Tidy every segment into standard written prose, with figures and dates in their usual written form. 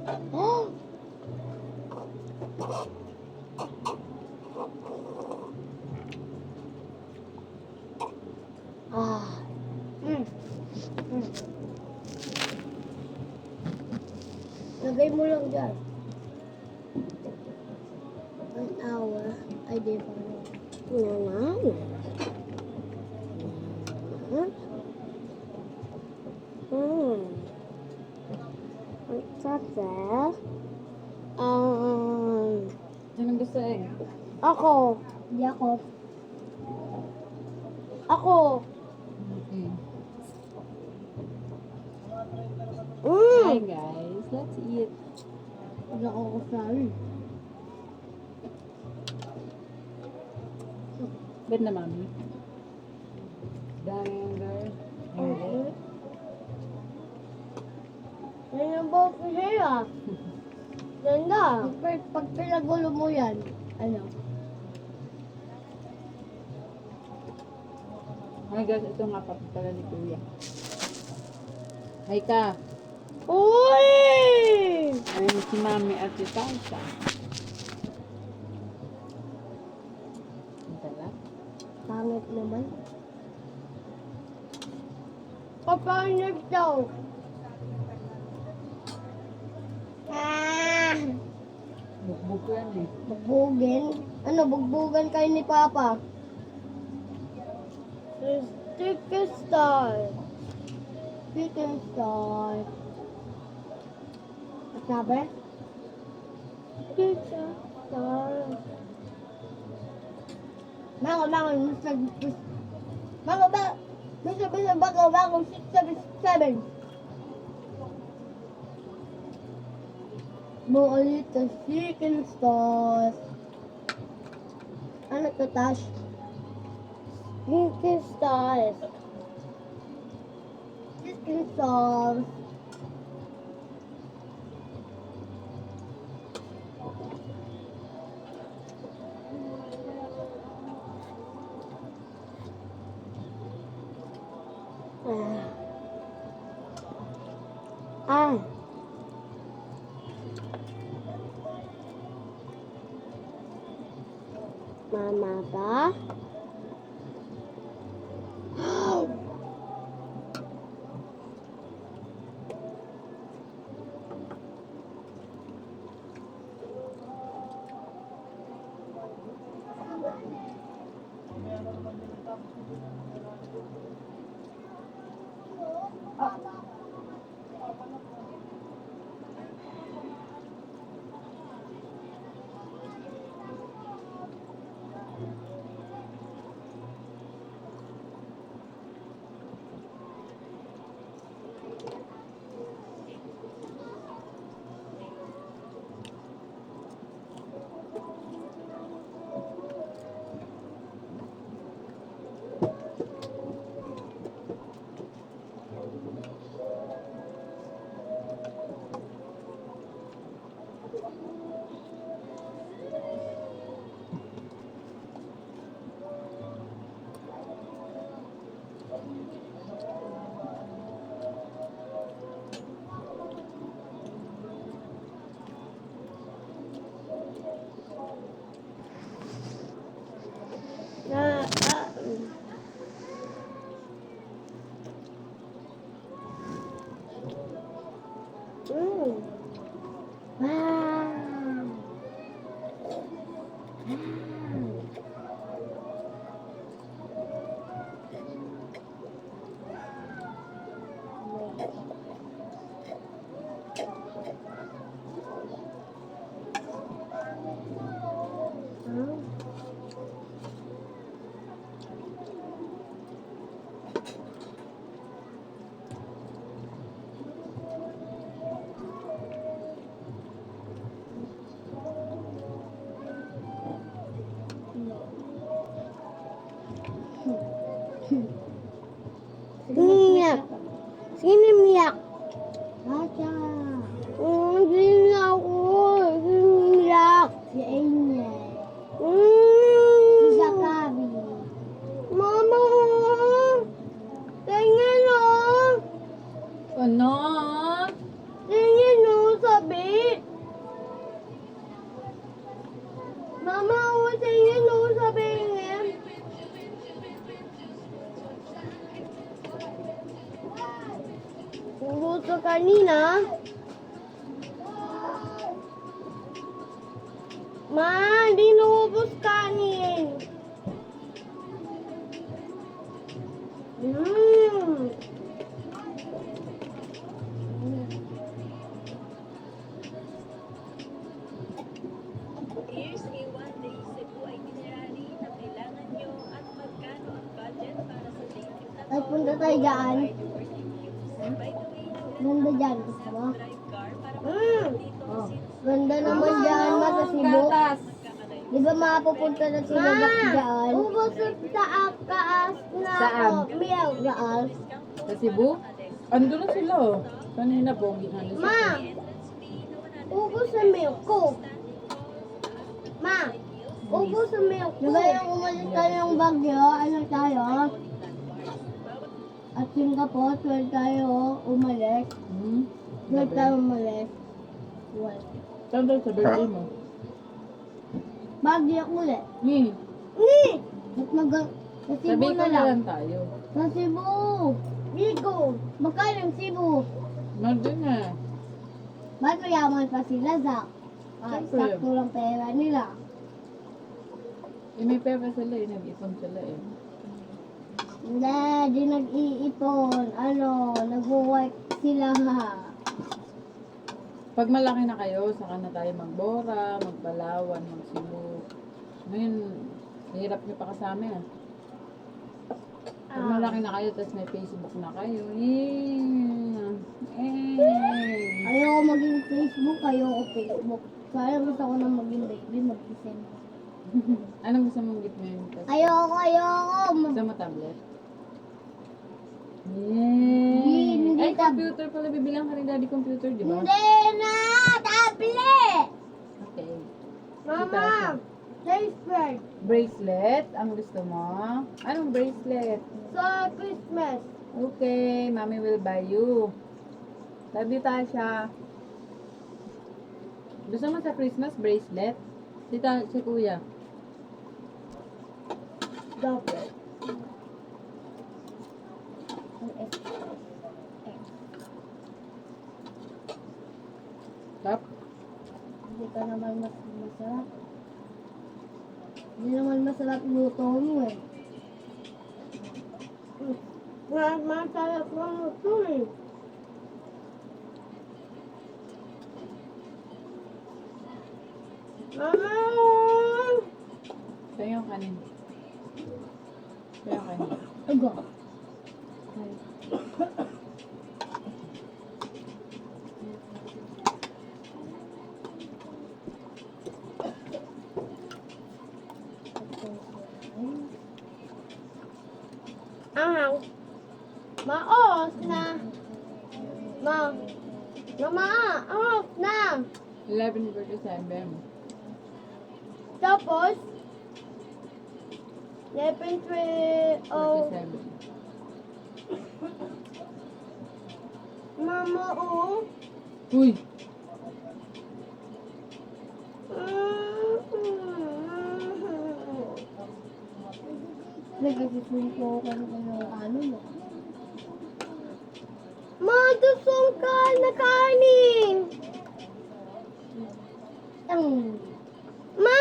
Oh! Ah. Mm. Mm. Lagay mo lang dyan. 1 hour. Ay, di pa. Wow. What's that there? Anong gusto eh? Ako. Hindi ako. Ako. Okay. Hi Mm. guys, let's eat. Hindi ako kasali. Bet na mami. Dami yung girl. Okay. Yan yung buhok ko sa'yo ah. Ganda. Pag pinagulo mo yan, ano? Hi guys, ito nga papatala ni Kuya. Hi ka. Uy! Ayun si mami at si Tata. Ang tala. Pangit naman. Kapangit daw. Ah! Bukbuk ko yan eh. Bugbugin? Ano, bugbugan kayo ni Papa? Chicken star. Chicken star. At sabi? Chicken star. Mango, Mango ba? Mango, 677. Mo ulit ang chicken sauce. Ano to, Tash? Chicken sauce. Chicken sauce. Ah. Mama ba? Wow. Umiyak. Sino umiyak? Bata. Hindi na ako. Sino umiyak? Si Angel. Si Zachary. Mama! Tingin o! Ano? Tingin o! sabi. Mama, usingin, sabihin. Kung gusto kanina. Ma, di naubos kanin. Here's a one-day Cebu itinerary na kailangan nyo at magkano ang budget para sa day trip na to. Ay, punta tayo dyan. By the working views. By the way, Ganda dyan. Gusto mo? drive car para makarating dito Oh. Ganda naman dyan, ma, sa Cebu. Gatas. Di ba mapupunta na sila dyan? Ubos sa kaas na Saan? Miyaw gaas. Sa Cebu? Ando na sila oh. Kanina po, ginalis Ma, ubos sa milk ko. Ma, ubos sa milk ko. Diba yung umalis tayo ng Baguio, ano tayo? At Singapore, 12 tayo umalis. 12 tayo umalis. Well, Saan daw sa birthday mo? Baguio ulit. Ni, Ba't sa Cebu sabi ko na na lang. lang tayo. Sa Cebu. Bigo. Magkano yung Cebu? Nandun na. Ba't mayaman pa sila, Zach? Siyempre. Sakto lang pera nila. Eh, may pera sila eh. Nag-ipon sila eh. Hindi, di nag-iipon. Ano, nag-work sila. Pag malaki na kayo, saka na tayo magbora, magpalawan, magsibu. Ngayon, hirap nyo pa kasama ah. Pag malaki na kayo, tapos may Facebook na kayo. Ayoko maging Facebook, ayoko Facebook. Kaya gusto ko na maging baby, mag-isip. Anong gusto mong gitmin? Ayoko. Gusto mo tablet? Yay! Hindi Ay, computer pala. Bibilang ka rin daddy computer, di ba? Hindi na! Tablet! Okay. Mama, bracelet. Bracelet? Ang gusto mo? Anong bracelet? Sa Christmas. Okay, mommy will buy you. Love you, Tasha. Gusto mo sa Christmas bracelet? Si kuya. Double. Tap? Hindi ka naman masarap. Hindi naman masarap luto mo eh. Masarap lang luto eh. Mama! Sa'yo yung kanin. Sa'yo yung kanin. Ago. Ahang. Maos na. Mama, off na. 11:47. Tapos, 11:12. 47. Mama, oh. Uy! Nag-isipin ko kung ano mo. Madusong ka na kanin. Ma!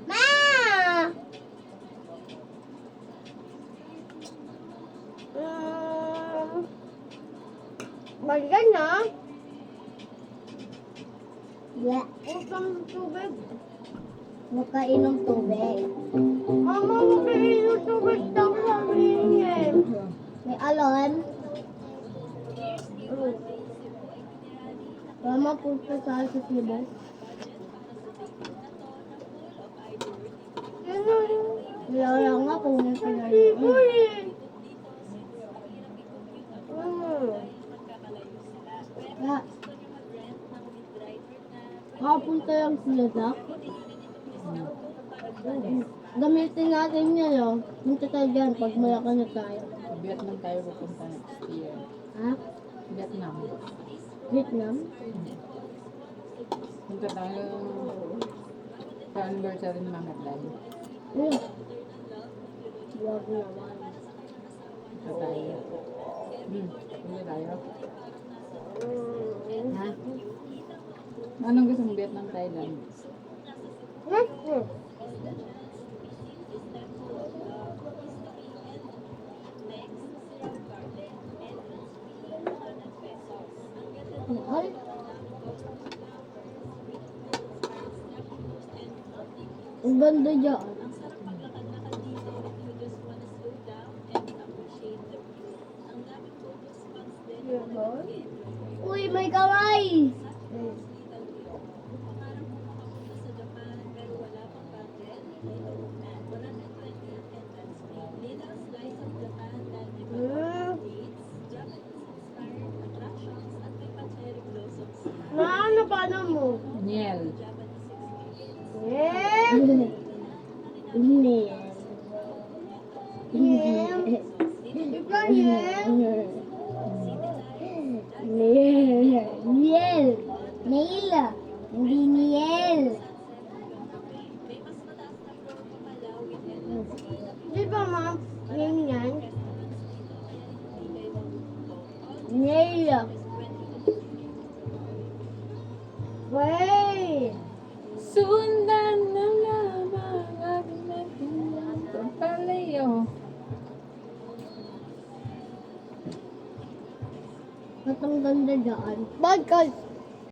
Ma! Balikan na. Yeah. Utang tubig. Huwag ka inom tubig. Mama, huwag ka inom tubig daw sabihin niya. May alon. Mama, punta sa Cebu. Wala nga kung may pinag-inom. Makapunta lang sila, Zach. Gamitin natin yun, oh. Punta tayo dyan pag malaki na tayo. Sa Vietnam tayo pupunta next year. Ha? Vietnam. Vietnam? Punta tayo sa anniversary ni Mama Glad. Wag naman. Punta tayo. Punta tayo. Ha? Anong gusto mong Vietnam, Thailand? Mahal? Ang ganda dyan. Uy, may kamay! Ano paano mo? Niel. Niel. Niel. Ikaw, Niel. Niel. Niel. Naila. Hindi Niel. Di ba, ma'am? Yan. Naila. Wait. Sundan na lamang aking natin pagpalayo. Ba't ang ganda dyan? Bagay.